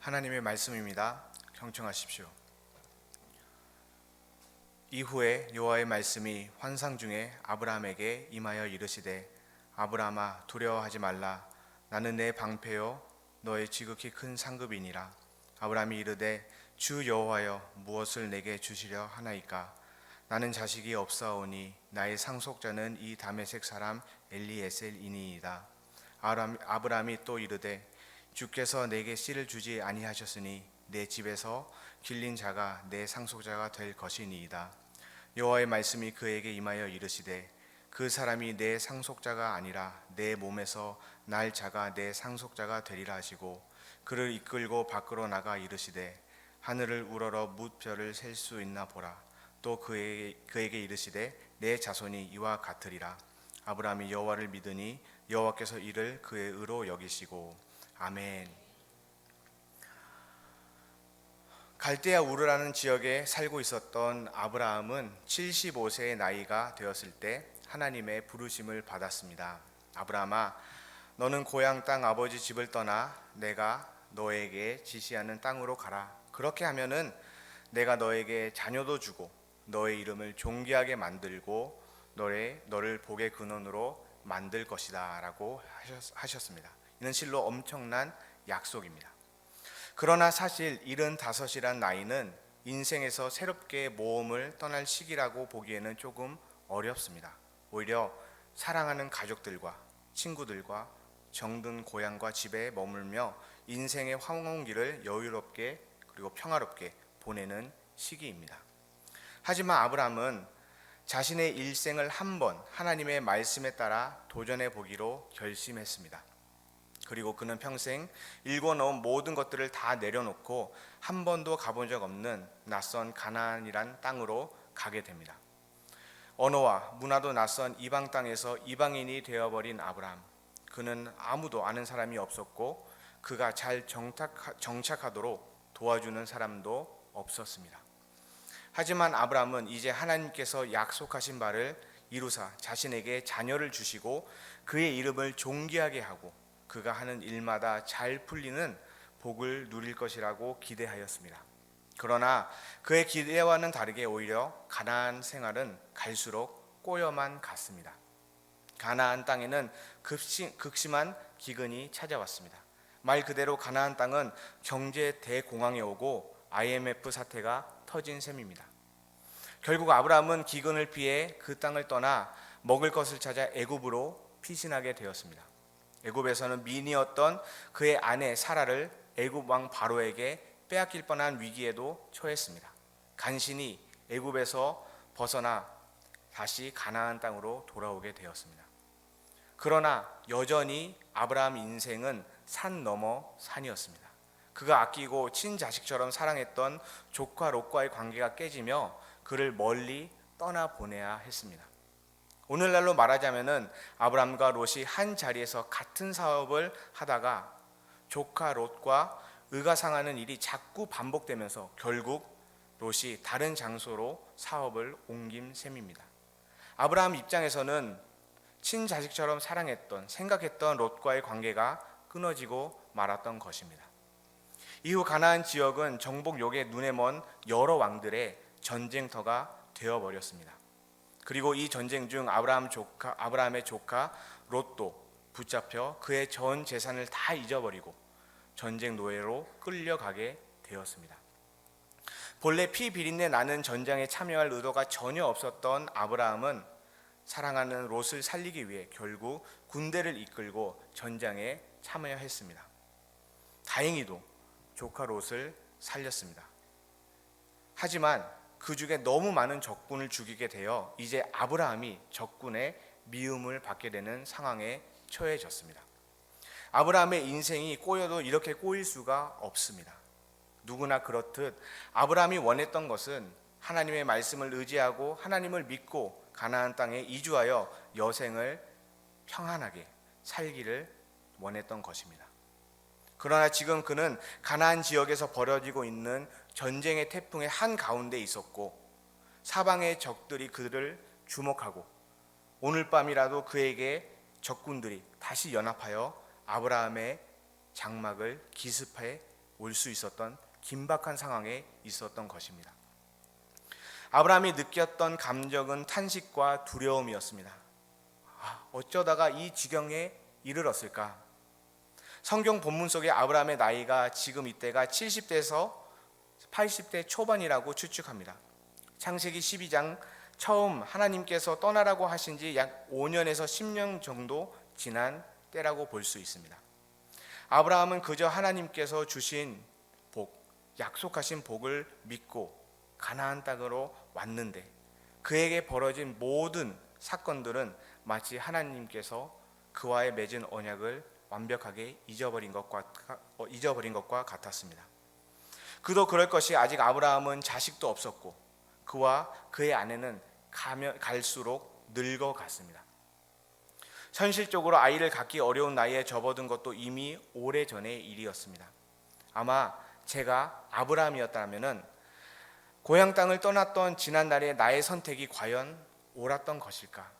하나님의 말씀입니다. 경청하십시오. 이후에 여호와의 말씀이 환상 중에 아브라함에게 임하여 이르시되 아브라함아 두려워하지 말라. 나는 내 방패요 너의 지극히 큰 상급이니라. 아브라함이 이르되 주 여호와여 무엇을 내게 주시려 하나이까. 나는 자식이 없사오니 나의 상속자는 이 다메섹 사람 엘리에셀이니이다. 아브라함이 또 이르되 주께서 내게 씨를 주지 아니하셨으니 내 집에서 길린 자가 내 상속자가 될 것이니이다. 여호와의 말씀이 그에게 임하여 이르시되 그 사람이 내 상속자가 아니라 내 몸에서 날 자가 내 상속자가 되리라 하시고 그를 이끌고 밖으로 나가 이르시되 하늘을 우러러 무별을 셀 수 있나 보라. 또 그에게 이르시되 내 자손이 이와 같으리라. 아브라함이 여호와를 믿으니 여호와께서 이를 그의 의로 여기시고 아멘. 갈대아 우르라는 지역에 살고 있었던 아브라함은 75세의 나이가 되었을 때 하나님의 부르심을 받았습니다. 아브라함아, 너는 고향 땅 아버지 집을 떠나 내가 너에게 지시하는 땅으로 가라. 그렇게 하면은 내가 너에게 자녀도 주고 너의 이름을 존귀하게 만들고 너를 복의 근원으로 만들 것이다 라고 하셨습니다. 이는 실로 엄청난 약속입니다. 그러나 사실 75이란 나이는 인생에서 새롭게 모험을 떠날 시기라고 보기에는 조금 어렵습니다. 오히려 사랑하는 가족들과 친구들과 정든 고향과 집에 머물며 인생의 황혼기를 여유롭게 그리고 평화롭게 보내는 시기입니다. 하지만 아브라함은 자신의 일생을 한번 하나님의 말씀에 따라 도전해 보기로 결심했습니다. 그리고 그는 평생 일궈놓은 모든 것들을 다 내려놓고 한 번도 가본 적 없는 낯선 가나안이란 땅으로 가게 됩니다. 언어와 문화도 낯선 이방 땅에서 이방인이 되어버린 아브라함. 그는 아무도 아는 사람이 없었고 그가 잘 정착하도록 도와주는 사람도 없었습니다. 하지만 아브라함은 이제 하나님께서 약속하신 바를 이루사 자신에게 자녀를 주시고 그의 이름을 존귀하게 하고 그가 하는 일마다 잘 풀리는 복을 누릴 것이라고 기대하였습니다. 그러나 그의 기대와는 다르게 오히려 가나안 생활은 갈수록 꼬여만 갔습니다. 가나안 땅에는 극심한 기근이 찾아왔습니다. 말 그대로 가나안 땅은 경제 대공황에 오고 IMF 사태가 터진 셈입니다. 결국 아브라함은 기근을 피해 그 땅을 떠나 먹을 것을 찾아 애굽으로 피신하게 되었습니다. 애굽에서는 미인이었던 그의 아내 사라를 애굽 왕 바로에게 빼앗길 뻔한 위기에도 처했습니다. 간신히 애굽에서 벗어나 다시 가나안 땅으로 돌아오게 되었습니다. 그러나 여전히 아브라함 인생은 산 넘어 산이었습니다. 그가 아끼고 친자식처럼 사랑했던 조카 롯과의 관계가 깨지며 그를 멀리 떠나보내야 했습니다. 오늘날로 말하자면은 아브라함과 롯이 한 자리에서 같은 사업을 하다가 조카 롯과 의가상하는 일이 자꾸 반복되면서 결국 롯이 다른 장소로 사업을 옮긴 셈입니다. 아브라함 입장에서는 친자식처럼 사랑했던 생각했던 롯과의 관계가 끊어지고 말았던 것입니다. 이후 가나안 지역은 정복욕에 눈에 먼 여러 왕들의 전쟁터가 되어버렸습니다. 그리고 이 전쟁 중 아브라함의 조카 롯도 붙잡혀 그의 전 재산을 다 잊어버리고 전쟁 노예로 끌려가게 되었습니다. 본래 피 비린내 나는 전쟁에 참여할 의도가 전혀 없었던 아브라함은 사랑하는 롯을 살리기 위해 결국 군대를 이끌고 전장에 참여했습니다. 다행히도 조카 롯을 살렸습니다. 하지만 그 중에 너무 많은 적군을 죽이게 되어 이제 아브라함이 적군의 미움을 받게 되는 상황에 처해졌습니다. 아브라함의 인생이 꼬여도 이렇게 꼬일 수가 없습니다. 누구나 그렇듯 아브라함이 원했던 것은 하나님의 말씀을 의지하고 하나님을 믿고 가나안 땅에 이주하여 여생을 평안하게 살기를 원했던 것입니다. 그러나 지금 그는 가나안 지역에서 벌어지고 있는 전쟁의 태풍의 한가운데 있었고 사방의 적들이 그를 주목하고 오늘 밤이라도 그에게 적군들이 다시 연합하여 아브라함의 장막을 기습해 올 수 있었던 긴박한 상황에 있었던 것입니다. 아브라함이 느꼈던 감정은 탄식과 두려움이었습니다. 어쩌다가 이 지경에 이르렀을까? 성경 본문 속에 아브라함의 나이가 지금 이때가 70대에서 80대 초반이라고 추측합니다. 창세기 12장 처음 하나님께서 떠나라고 하신 지 약 5년에서 10년 정도 지난 때라고 볼 수 있습니다. 아브라함은 그저 하나님께서 주신 복, 약속하신 복을 믿고 가나안 땅으로 왔는데 그에게 벌어진 모든 사건들은 마치 하나님께서 그와의 맺은 언약을 완벽하게 잊어버린 것과 같았습니다. 그도 그럴 것이 아직 아브라함은 자식도 없었고 그와 그의 아내는 갈수록 늙어갔습니다. 현실적으로 아이를 갖기 어려운 나이에 접어든 것도 이미 오래전의 일이었습니다. 아마 제가 아브라함이었다면 고향 땅을 떠났던 지난날의 나의 선택이 과연 옳았던 것일까?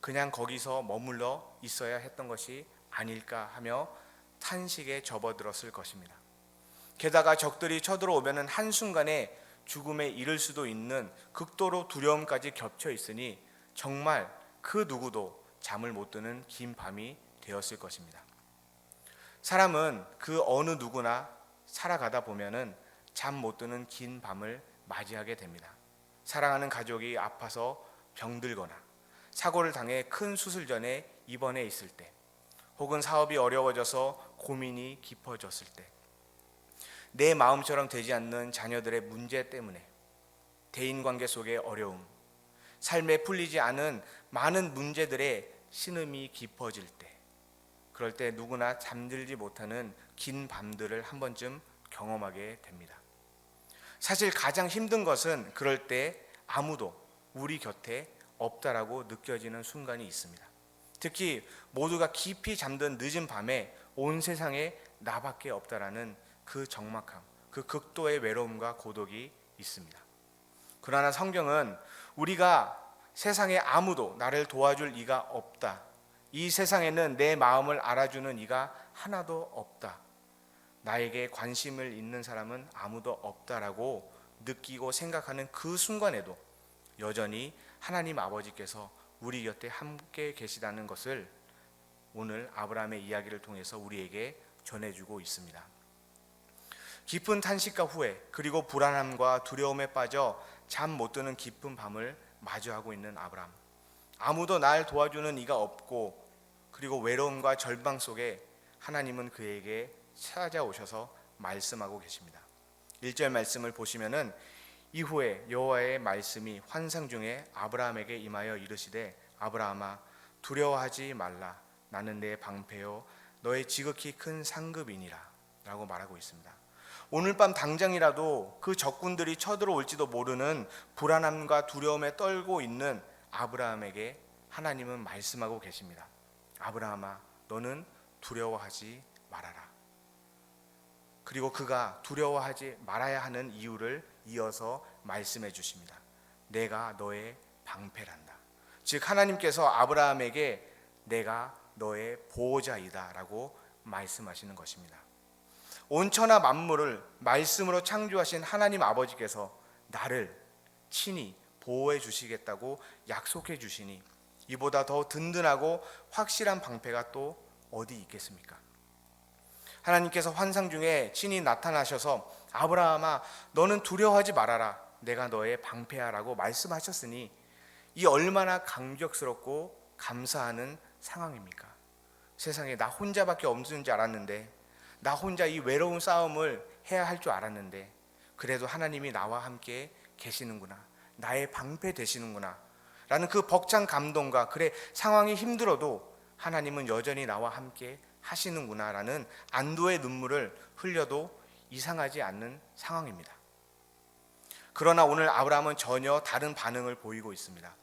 그냥 거기서 머물러 있어야 했던 것이 아닐까 하며 탄식에 접어들었을 것입니다. 게다가 적들이 쳐들어오면 한순간에 죽음에 이를 수도 있는 극도로 두려움까지 겹쳐 있으니 정말 그 누구도 잠을 못 드는 긴 밤이 되었을 것입니다. 사람은 그 어느 누구나 살아가다 보면은 잠 못 드는 긴 밤을 맞이하게 됩니다. 사랑하는 가족이 아파서 병들거나 사고를 당해 큰 수술전에 입원해 있을 때, 혹은 사업이 어려워져서 고민이 깊어졌을 때, 내 마음처럼 되지 않는 자녀들의 문제 때문에, 대인관계 속의 어려움, 삶에 풀리지 않은 많은 문제들의 신음이 깊어질 때, 그럴 때 누구나 잠들지 못하는 긴 밤들을 한 번쯤 경험하게 됩니다. 사실 가장 힘든 것은 그럴 때 아무도 우리 곁에 없다라고 느껴지는 순간이 있습니다. 특히 모두가 깊이 잠든 늦은 밤에 온 세상에 나밖에 없다라는 그 적막함, 그 극도의 외로움과 고독이 있습니다. 그러나 성경은 우리가 세상에 아무도 나를 도와줄 이가 없다, 이 세상에는 내 마음을 알아주는 이가 하나도 없다, 나에게 관심을 있는 사람은 아무도 없다라고 느끼고 생각하는 그 순간에도 여전히 하나님 아버지께서 우리 곁에 함께 계시다는 것을 오늘 아브라함의 이야기를 통해서 우리에게 전해주고 있습니다. 깊은 탄식과 후회, 그리고 불안함과 두려움에 빠져 잠 못 드는 깊은 밤을 마주하고 있는 아브라함. 아무도 날 도와주는 이가 없고, 그리고 외로움과 절망 속에 하나님은 그에게 찾아오셔서 말씀하고 계십니다. 1절 말씀을 보시면은 이후에 여호와의 말씀이 환상 중에 아브라함에게 임하여 이르시되 아브라함아 두려워하지 말라, 나는 내 방패요 너의 지극히 큰 상급이니라 라고 말하고 있습니다. 오늘 밤 당장이라도 그 적군들이 쳐들어올지도 모르는 불안함과 두려움에 떨고 있는 아브라함에게 하나님은 말씀하고 계십니다. 아브라함아 너는 두려워하지 말아라. 그리고 그가 두려워하지 말아야 하는 이유를 이어서 말씀해 주십니다. 내가 너의 방패란다. 즉 하나님께서 아브라함에게 내가 너의 보호자이다 라고 말씀하시는 것입니다. 온천하 만물을 말씀으로 창조하신 하나님 아버지께서 나를 친히 보호해 주시겠다고 약속해 주시니 이보다 더 든든하고 확실한 방패가 또 어디 있겠습니까? 하나님께서 환상 중에 친히 나타나셔서 아브라함아 너는 두려워하지 말아라, 내가 너의 방패야라고 말씀하셨으니 이 얼마나 감격스럽고 감사하는 상황입니까? 세상에 나 혼자밖에 없는 줄 알았는데, 나 혼자 이 외로운 싸움을 해야 할 줄 알았는데 그래도 하나님이 나와 함께 계시는구나, 나의 방패 되시는구나 라는 그 벅찬 감동과, 그래 상황이 힘들어도 하나님은 여전히 나와 함께 하시는구나 라는 안도의 눈물을 흘려도 이상하지 않는 상황입니다. 그러나 오늘 아브라함은 전혀 다른 반응을 보이고 있습니다.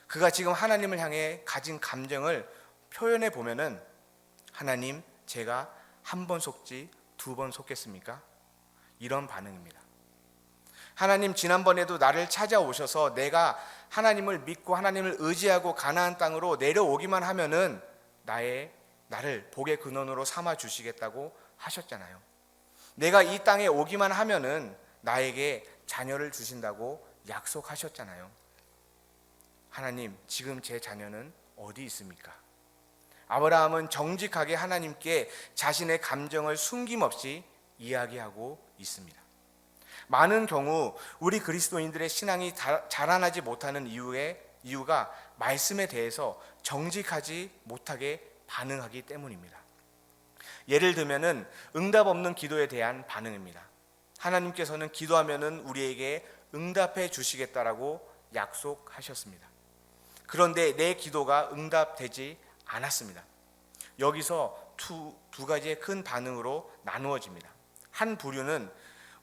그가 지금 하나님을 향해 가진 감정을 표현해 보면은 하나님 제가 한 번 속지 두 번 속겠습니까? 이런 반응입니다. 하나님 지난번에도 나를 찾아오셔서 내가 하나님을 믿고 하나님을 의지하고 가나안 땅으로 내려오기만 하면은 나를 복의 근원으로 삼아 주시겠다고 하셨잖아요. 내가 이 땅에 오기만 하면은 나에게 자녀를 주신다고 약속하셨잖아요. 하나님, 지금 제 자녀는 어디 있습니까? 아브라함은 정직하게 하나님께 자신의 감정을 숨김없이 이야기하고 있습니다. 많은 경우 우리 그리스도인들의 신앙이 자라나지 못하는 이유가 말씀에 대해서 정직하지 못하게 반응하기 때문입니다. 예를 들면은 응답 없는 기도에 대한 반응입니다. 하나님께서는 기도하면은 우리에게 응답해 주시겠다라고 약속하셨습니다. 그런데 내 기도가 응답되지 않았습니다. 여기서 두 가지의 큰 반응으로 나누어집니다. 한 부류는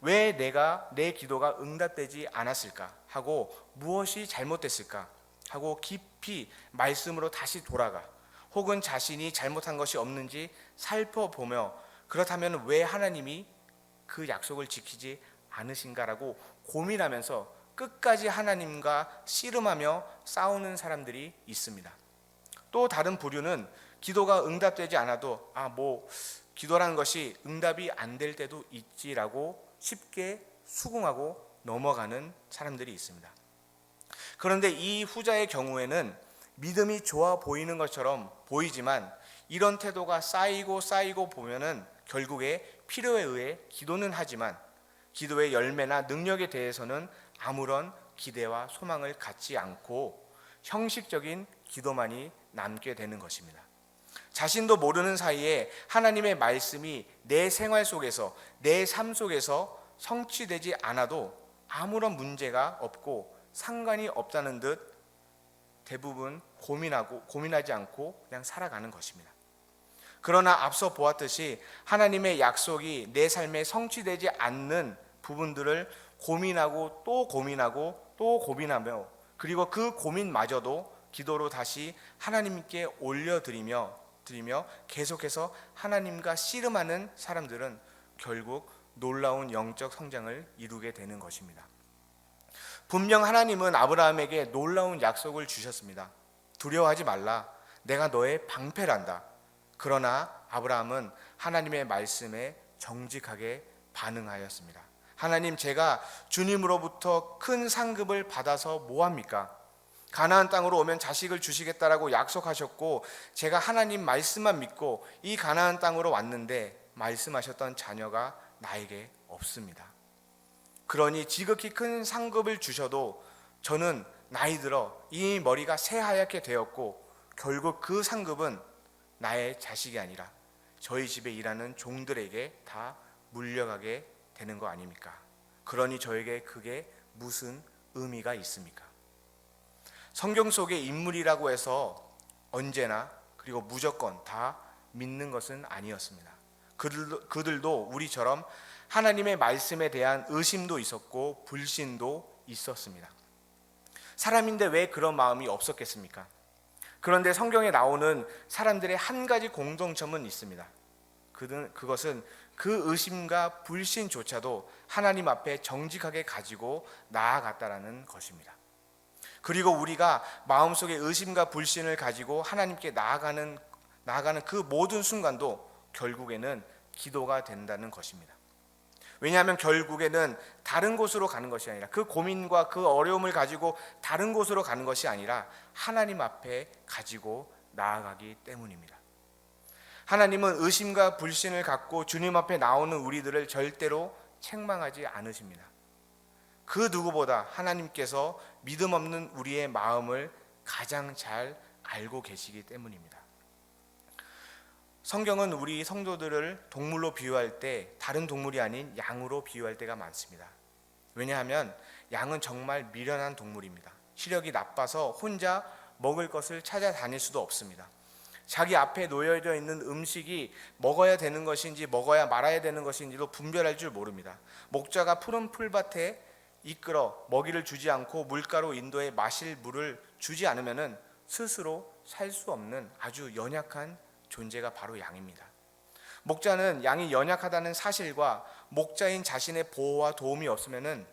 왜 내 기도가 응답되지 않았을까 하고 무엇이 잘못됐을까 하고 깊이 말씀으로 다시 돌아가 혹은 자신이 잘못한 것이 없는지 살펴보며 그렇다면 왜 하나님이 그 약속을 지키지 않으신가라고 고민하면서 끝까지 하나님과 씨름하며 싸우는 사람들이 있습니다. 또 다른 부류는 기도가 응답되지 않아도 기도라는 것이 응답이 안 될 때도 있지라고 쉽게 수긍하고 넘어가는 사람들이 있습니다. 그런데 이 후자의 경우에는 믿음이 좋아 보이는 것처럼 보이지만 이런 태도가 쌓이고 보면은 결국에 필요에 의해 기도는 하지만 기도의 열매나 능력에 대해서는 아무런 기대와 소망을 갖지 않고 형식적인 기도만이 남게 되는 것입니다. 자신도 모르는 사이에 하나님의 말씀이 내 생활 속에서 내 삶 속에서 성취되지 않아도 아무런 문제가 없고 상관이 없다는 듯 대부분 고민하지 않고 그냥 살아가는 것입니다. 그러나 앞서 보았듯이 하나님의 약속이 내 삶에 성취되지 않는 부분들을 고민하고 또 고민하며 그리고 그 고민마저도 기도로 다시 하나님께 올려드리며 계속해서 하나님과 씨름하는 사람들은 결국 놀라운 영적 성장을 이루게 되는 것입니다. 분명 하나님은 아브라함에게 놀라운 약속을 주셨습니다. 두려워하지 말라. 내가 너의 방패란다. 그러나 아브라함은 하나님의 말씀에 정직하게 반응하였습니다. 하나님, 제가 주님으로부터 큰 상급을 받아서 뭐합니까? 가나안 땅으로 오면 자식을 주시겠다라고 약속하셨고 제가 하나님 말씀만 믿고 이 가나안 땅으로 왔는데 말씀하셨던 자녀가 나에게 없습니다. 그러니 지극히 큰 상급을 주셔도 저는 나이 들어 이 머리가 새하얗게 되었고 결국 그 상급은 나의 자식이 아니라 저희 집에 일하는 종들에게 다 물려가게 되는 거 아닙니까? 그러니 저에게 그게 무슨 의미가 있습니까? 성경 속의 인물이라고 해서 언제나 그리고 무조건 다 믿는 것은 아니었습니다. 그들도 우리처럼 하나님의 말씀에 대한 의심도 있었고 불신도 있었습니다. 사람인데 왜 그런 마음이 없었겠습니까? 그런데 성경에 나오는 사람들의 한 가지 공통점은 있습니다. 그것은 그 의심과 불신조차도 하나님 앞에 정직하게 가지고 나아갔다라는 것입니다. 그리고 우리가 마음속에 의심과 불신을 가지고 하나님께 나아가는 그 모든 순간도 결국에는 기도가 된다는 것입니다. 왜냐하면 결국에는 다른 곳으로 가는 것이 아니라 그 고민과 그 어려움을 가지고 다른 곳으로 가는 것이 아니라 하나님 앞에 가지고 나아가기 때문입니다. 하나님은 의심과 불신을 갖고 주님 앞에 나오는 우리들을 절대로 책망하지 않으십니다. 그 누구보다 하나님께서 믿음 없는 우리의 마음을 가장 잘 알고 계시기 때문입니다. 성경은 우리 성도들을 동물로 비유할 때 다른 동물이 아닌 양으로 비유할 때가 많습니다. 왜냐하면 양은 정말 미련한 동물입니다. 시력이 나빠서 혼자 먹을 것을 찾아다닐 수도 없습니다. 자기 앞에 놓여져 있는 음식이 먹어야 되는 것인지 먹어야 말아야 되는 것인지도 분별할 줄 모릅니다. 목자가 푸른 풀밭에 이끌어 먹이를 주지 않고 물가로 인도해 마실 물을 주지 않으면 스스로 살 수 없는 아주 연약한 존재가 바로 양입니다. 목자는 양이 연약하다는 사실과 목자인 자신의 보호와 도움이 없으면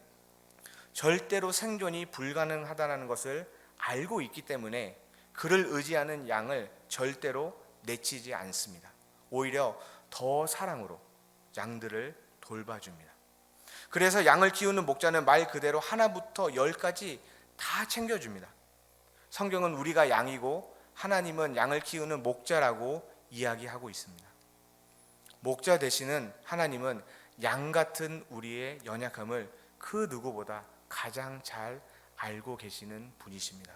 절대로 생존이 불가능하다는 것을 알고 있기 때문에 그를 의지하는 양을 절대로 내치지 않습니다. 오히려 더 사랑으로 양들을 돌봐줍니다. 그래서 양을 키우는 목자는 말 그대로 하나부터 열까지 다 챙겨줍니다. 성경은 우리가 양이고 하나님은 양을 키우는 목자라고 이야기하고 있습니다. 목자 되시는 하나님은 양 같은 우리의 연약함을 그 누구보다 가장 잘 알고 계시는 분이십니다.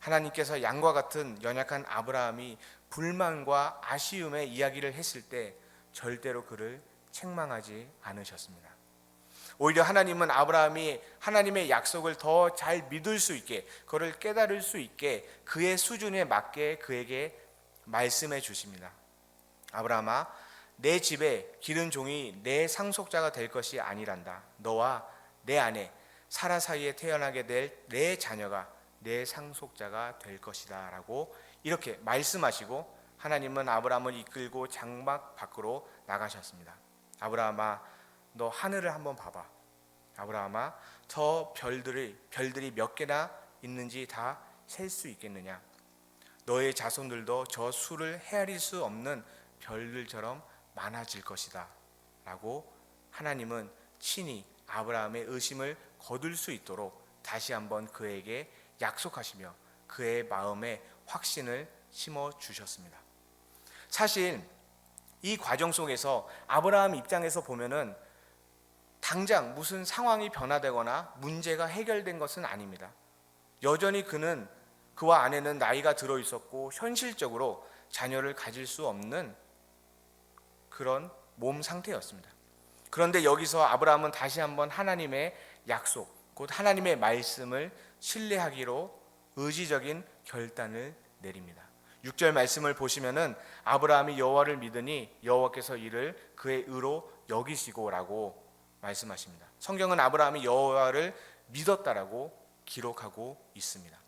하나님께서 양과 같은 연약한 아브라함이 불만과 아쉬움의 이야기를 했을 때 절대로 그를 책망하지 않으셨습니다. 오히려 하나님은 아브라함이 하나님의 약속을 더 잘 믿을 수 있게, 그를 깨달을 수 있게 그의 수준에 맞게 그에게 말씀해 주십니다. 아브라함아, 내 집에 기른 종이 내 상속자가 될 것이 아니란다. 너와 내 아내 사라 사이에 태어나게 될 내 자녀가 내 상속자가 될 것이다 라고 이렇게 말씀하시고 하나님은 아브라함을 이끌고 장막 밖으로 나가셨습니다. 아브라함아, 너 하늘을 한번 봐봐. 아브라함아, 저 별들이 몇 개나 있는지 다 셀 수 있겠느냐? 너의 자손들도 저 수를 헤아릴 수 없는 별들처럼 많아질 것이다 라고 하나님은 친히 아브라함의 의심을 거둘 수 있도록 다시 한번 그에게 약속하시며 그의 마음에 확신을 심어 주셨습니다. 사실 이 과정 속에서 아브라함 입장에서 보면은 당장 무슨 상황이 변화되거나 문제가 해결된 것은 아닙니다. 여전히 그와 아내는 나이가 들어 있었고 현실적으로 자녀를 가질 수 없는 그런 몸 상태였습니다. 그런데 여기서 아브라함은 다시 한번 하나님의 약속, 곧 하나님의 말씀을 신뢰하기로 의지적인 결단을 내립니다. 6절 말씀을 보시면은 아브라함이 여호와를 믿으니 여호와께서 이를 그의 의로 여기시고라고 말씀하십니다. 성경은 아브라함이 여호와를 믿었다라고 기록하고 있습니다.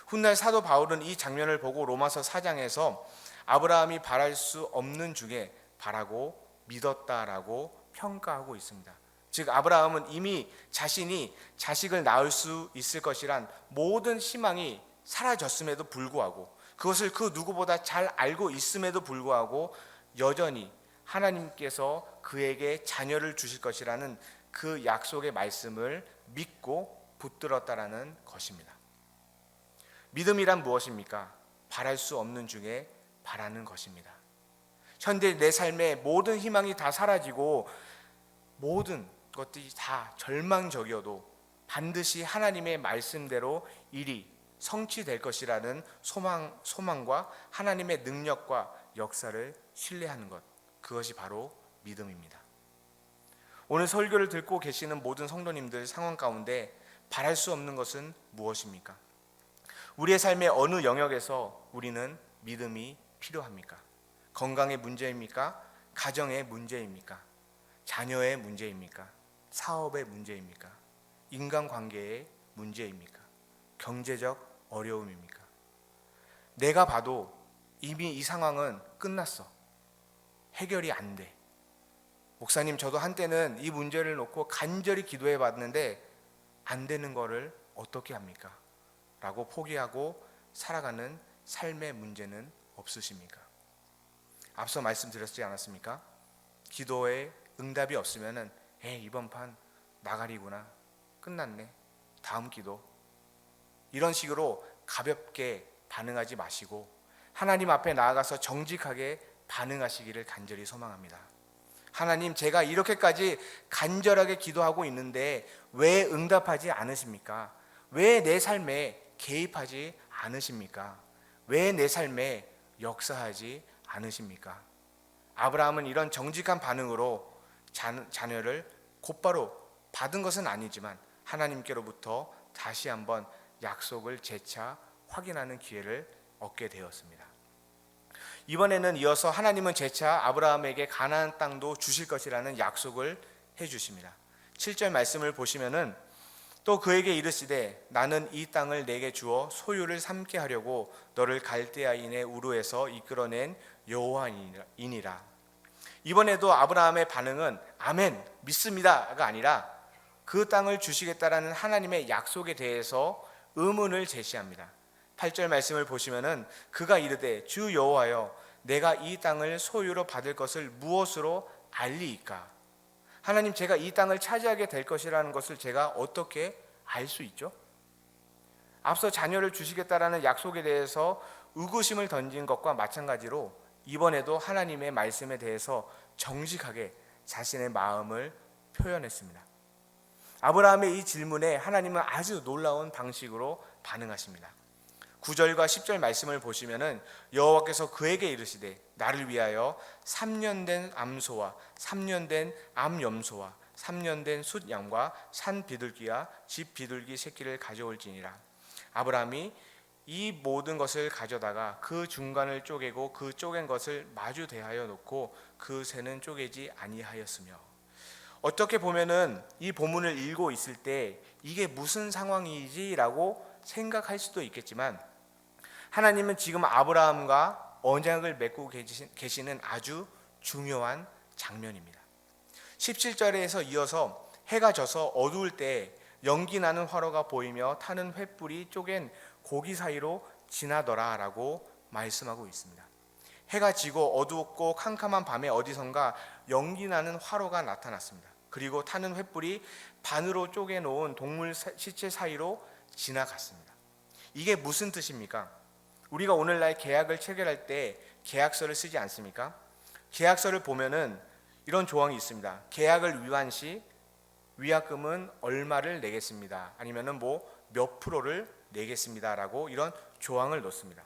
훗날 사도 바울은 이 장면을 보고 로마서 4장에서 아브라함이 바랄 수 없는 중에 바라고 믿었다라고 평가하고 있습니다. 즉 아브라함은 이미 자신이 자식을 낳을 수 있을 것이란 모든 희망이 사라졌음에도 불구하고 그것을 그 누구보다 잘 알고 있음에도 불구하고 여전히 하나님께서 그에게 자녀를 주실 것이라는 그 약속의 말씀을 믿고 붙들었다라는 것입니다. 믿음이란 무엇입니까? 바랄 수 없는 중에 바라는 것입니다. 현재 내 삶의 모든 희망이 다 사라지고 모든 것들이 다 절망적이어도 반드시 하나님의 말씀대로 일이 성취될 것이라는 소망과 하나님의 능력과 역사를 신뢰하는 것, 그것이 바로 믿음입니다. 오늘 설교를 듣고 계시는 모든 성도님들 상황 가운데 바랄 수 없는 것은 무엇입니까? 우리의 삶의 어느 영역에서 우리는 믿음이 필요합니까? 건강의 문제입니까? 가정의 문제입니까? 자녀의 문제입니까? 사업의 문제입니까? 인간관계의 문제입니까? 경제적 어려움입니까? 내가 봐도 이미 이 상황은 끝났어. 해결이 안 돼. 목사님, 저도 한때는 이 문제를 놓고 간절히 기도해 봤는데 안 되는 거를 어떻게 합니까? 라고 포기하고 살아가는 삶의 문제는 없으십니까? 앞서 말씀드렸지 않았습니까? 기도에 응답이 없으면은 이번 판 나가리구나, 끝났네, 다음 기도, 이런 식으로 가볍게 반응하지 마시고 하나님 앞에 나아가서 정직하게 반응하시기를 간절히 소망합니다. 하나님, 제가 이렇게까지 간절하게 기도하고 있는데 왜 응답하지 않으십니까? 왜 내 삶에 개입하지 않으십니까? 왜 내 삶에 역사하지 않으십니까? 아브라함은 이런 정직한 반응으로 자녀를 곧바로 받은 것은 아니지만 하나님께로부터 다시 한번 약속을 재차 확인하는 기회를 얻게 되었습니다. 이번에는 이어서 하나님은 재차 아브라함에게 가나안 땅도 주실 것이라는 약속을 해주십니다. 7절 말씀을 보시면은 또 그에게 이르시되 나는 이 땅을 내게 주어 소유를 삼게 하려고 너를 갈대아인의 우르에서 이끌어낸 여호와이니라. 이번에도 아브라함의 반응은 아멘, 믿습니다가 아니라 그 땅을 주시겠다라는 하나님의 약속에 대해서 의문을 제시합니다. 8절 말씀을 보시면은 그가 이르되 주 여호와여, 내가 이 땅을 소유로 받을 것을 무엇으로 알리이까? 하나님, 제가 이 땅을 차지하게 될 것이라는 것을 제가 어떻게 알 수 있죠? 앞서 자녀를 주시겠다라는 약속에 대해서 의구심을 던진 것과 마찬가지로 이번에도 하나님의 말씀에 대해서 정직하게 자신의 마음을 표현했습니다. 아브라함의 이 질문에 하나님은 아주 놀라운 방식으로 반응하십니다. 9절과 10절 말씀을 보시면은 여호와께서 그에게 이르시되 나를 위하여 3년 된 암소와 3년 된 암염소와 3년 된 숫양과 산 비둘기와 집 비둘기 새끼를 가져올지니라. 아브라함이 이 모든 것을 가져다가 그 중간을 쪼개고 그 쪼갠 것을 마주 대하여 놓고 그 새는 쪼개지 아니하였으며. 어떻게 보면은 이 본문을 읽고 있을 때 이게 무슨 상황이지라고 생각할 수도 있겠지만, 하나님은 지금 아브라함과 언약을 맺고 계시는 아주 중요한 장면입니다. 17절에서 이어서 해가 져서 어두울 때 연기 나는 화로가 보이며 타는 횃불이 쪼갠 고기 사이로 지나더라 라고 말씀하고 있습니다. 해가 지고 어두웠고 캄캄한 밤에 어디선가 연기 나는 화로가 나타났습니다. 그리고 타는 횃불이 반으로 쪼개놓은 동물 시체 사이로 지나갔습니다. 이게 무슨 뜻입니까? 우리가 오늘날 계약을 체결할 때 계약서를 쓰지 않습니까? 계약서를 보면은 이런 조항이 있습니다. 계약을 위반 시 위약금은 얼마를 내겠습니다. 아니면은 뭐 몇 프로를 내겠습니다라고 이런 조항을 놓습니다.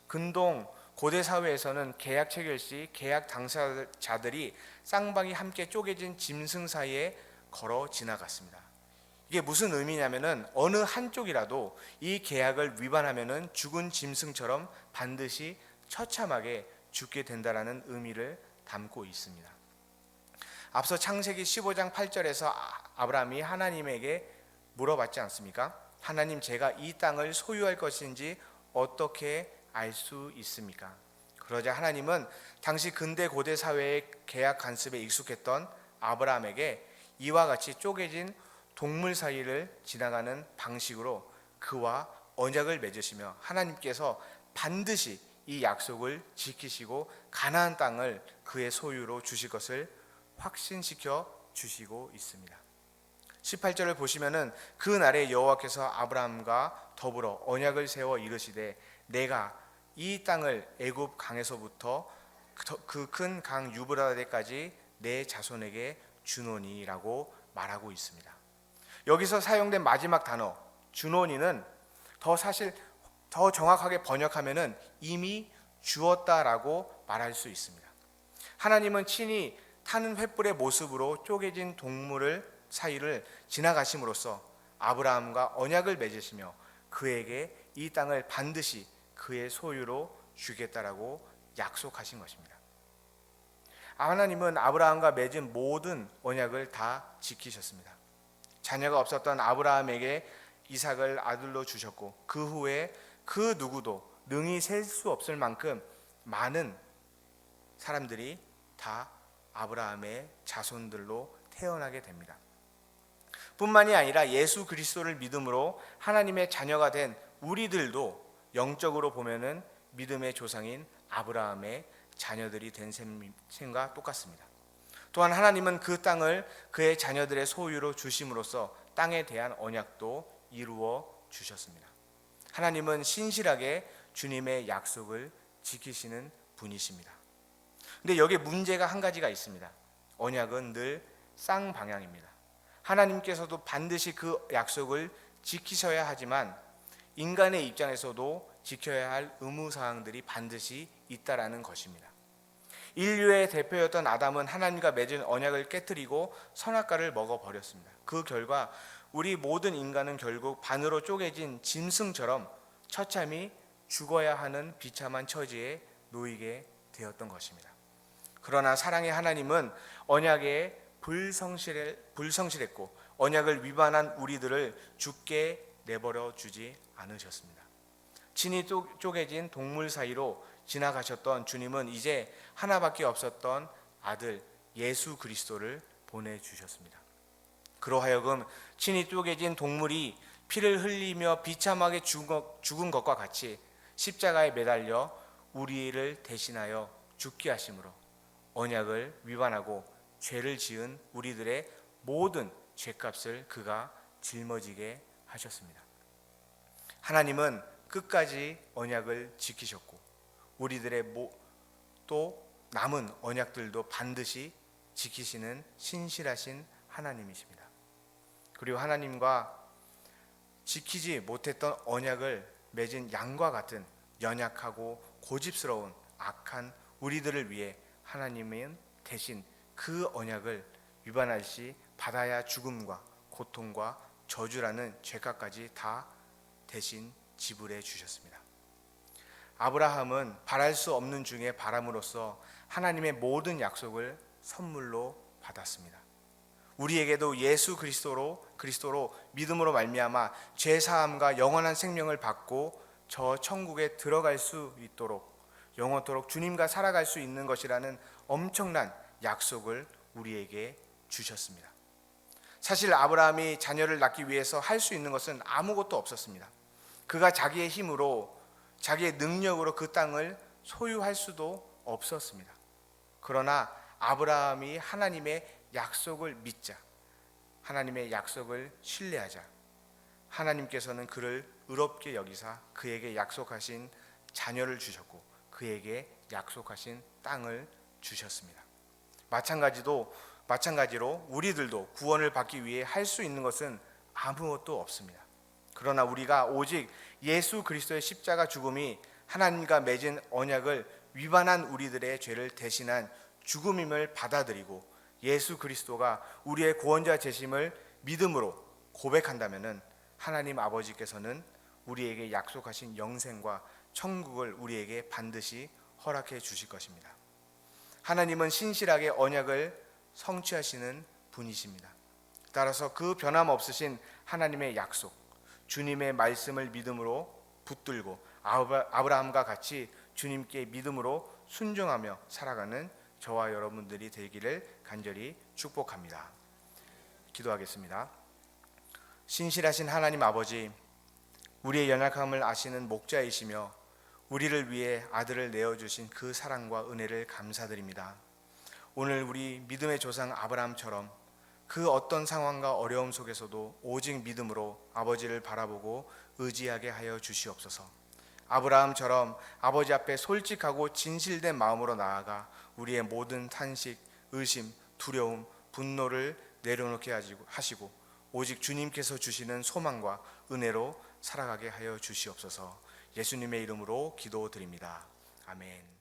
근동 고대 사회에서는 계약 체결 시 계약 당사자들이 쌍방이 함께 쪼개진 짐승 사이에 걸어 지나갔습니다. 이게 무슨 의미냐면은 어느 한쪽이라도 이 계약을 위반하면은 죽은 짐승처럼 반드시 처참하게 죽게 된다라는 의미를 담고 있습니다. 앞서 창세기 15장 8절에서 아브라함이 하나님에게 물어봤지 않습니까? 하나님, 제가 이 땅을 소유할 것인지 어떻게 알 수 있습니까? 그러자 하나님은 당시 근대 고대 사회의 계약 간섭에 익숙했던 아브라함에게 이와 같이 쪼개진 동물 사이를 지나가는 방식으로 그와 언약을 맺으시며 하나님께서 반드시 이 약속을 지키시고 가나안 땅을 그의 소유로 주실 것을 확신시켜 주시고 있습니다. 18절을 보시면은 그 날에 여호와께서 아브라함과 더불어 언약을 세워 이르시되 내가 이 땅을 애굽 강에서부터 그 큰 강 유브라데까지 내 자손에게 주노니라고 말하고 있습니다. 여기서 사용된 마지막 단어 주노니는 더 정확하게 번역하면은 이미 주었다라고 말할 수 있습니다. 하나님은 친히 타는 횃불의 모습으로 쪼개진 동물을 사이를 지나가심으로써 아브라함과 언약을 맺으시며 그에게 이 땅을 반드시 그의 소유로 주겠다라고 약속하신 것입니다. 하나님은 아브라함과 맺은 모든 언약을 다 지키셨습니다. 자녀가 없었던 아브라함에게 이삭을 아들로 주셨고 그 후에 그 누구도 능히 셀 수 없을 만큼 많은 사람들이 다 아브라함의 자손들로 태어나게 됩니다. 뿐만이 아니라 예수 그리스도를 믿음으로 하나님의 자녀가 된 우리들도 영적으로 보면은 믿음의 조상인 아브라함의 자녀들이 된 셈과 똑같습니다. 또한 하나님은 그 땅을 그의 자녀들의 소유로 주심으로써 땅에 대한 언약도 이루어 주셨습니다. 하나님은 신실하게 주님의 약속을 지키시는 분이십니다. 근데 여기에 문제가 한 가지가 있습니다. 언약은 늘 쌍방향입니다. 하나님께서도 반드시 그 약속을 지키셔야 하지만 인간의 입장에서도 지켜야 할 의무사항들이 반드시 있다라는 것입니다. 인류의 대표였던 아담은 하나님과 맺은 언약을 깨뜨리고 선악과를 먹어버렸습니다. 그 결과 우리 모든 인간은 결국 반으로 쪼개진 짐승처럼 처참히 죽어야 하는 비참한 처지에 놓이게 되었던 것입니다. 그러나 사랑의 하나님은 언약에 불성실했고 언약을 위반한 우리들을 죽게 내버려 주지 않으셨습니다. 친히 쪼개진 동물 사이로 지나가셨던 주님은 이제 하나밖에 없었던 아들 예수 그리스도를 보내주셨습니다. 그로하여금 친히 쪼개진 동물이 피를 흘리며 비참하게 죽은 것과 같이 십자가에 매달려 우리를 대신하여 죽게 하심으로 언약을 위반하고 죄를 지은 우리들의 모든 죄값을 그가 짊어지게 하셨습니다. 하나님은 끝까지 언약을 지키셨고 우리들의 또 남은 언약들도 반드시 지키시는 신실하신 하나님이십니다. 그리고 하나님과 지키지 못했던 언약을 맺은 양과 같은 연약하고 고집스러운 악한 우리들을 위해 하나님은 대신 그 언약을 위반할 시 받아야 죽음과 고통과 저주라는 죄값까지 다 대신 지불해 주셨습니다. 아브라함은 바랄 수 없는 중에 바람으로써 하나님의 모든 약속을 선물로 받았습니다. 우리에게도 예수 그리스도로 믿음으로 말미암아 죄 사함과 영원한 생명을 받고 저 천국에 들어갈 수 있도록 영원토록 주님과 살아갈 수 있는 것이라는 엄청난 약속을 우리에게 주셨습니다. 사실 아브라함이 자녀를 낳기 위해서 할 수 있는 것은 아무것도 없었습니다. 그가 자기의 힘으로 자기의 능력으로 그 땅을 소유할 수도 없었습니다. 그러나 아브라함이 하나님의 약속을 믿자, 하나님의 약속을 신뢰하자 하나님께서는 그를 의롭게 여기사 그에게 약속하신 자녀를 주셨고 그에게 약속하신 땅을 주셨습니다. 마찬가지로 우리들도 구원을 받기 위해 할 수 있는 것은 아무것도 없습니다. 그러나 우리가 오직 예수 그리스도의 십자가 죽음이 하나님과 맺은 언약을 위반한 우리들의 죄를 대신한 죽음임을 받아들이고 예수 그리스도가 우리의 구원자 되심을 믿음으로 고백한다면 하나님 아버지께서는 우리에게 약속하신 영생과 천국을 우리에게 반드시 허락해 주실 것입니다. 하나님은 신실하게 언약을 성취하시는 분이십니다. 따라서 그 변함없으신 하나님의 약속, 주님의 말씀을 믿음으로 붙들고 아브라함과 같이 주님께 믿음으로 순종하며 살아가는 저와 여러분들이 되기를 간절히 축복합니다. 기도하겠습니다. 신실하신 하나님 아버지, 우리의 연약함을 아시는 목자이시며 우리를 위해 아들을 내어주신 그 사랑과 은혜를 감사드립니다. 오늘 우리 믿음의 조상 아브라함처럼 그 어떤 상황과 어려움 속에서도 오직 믿음으로 아버지를 바라보고 의지하게 하여 주시옵소서. 아브라함처럼 아버지 앞에 솔직하고 진실된 마음으로 나아가 우리의 모든 탄식, 의심, 두려움, 분노를 내려놓게 하시고 오직 주님께서 주시는 소망과 은혜로 살아가게 하여 주시옵소서. 예수님의 이름으로 기도드립니다. 아멘.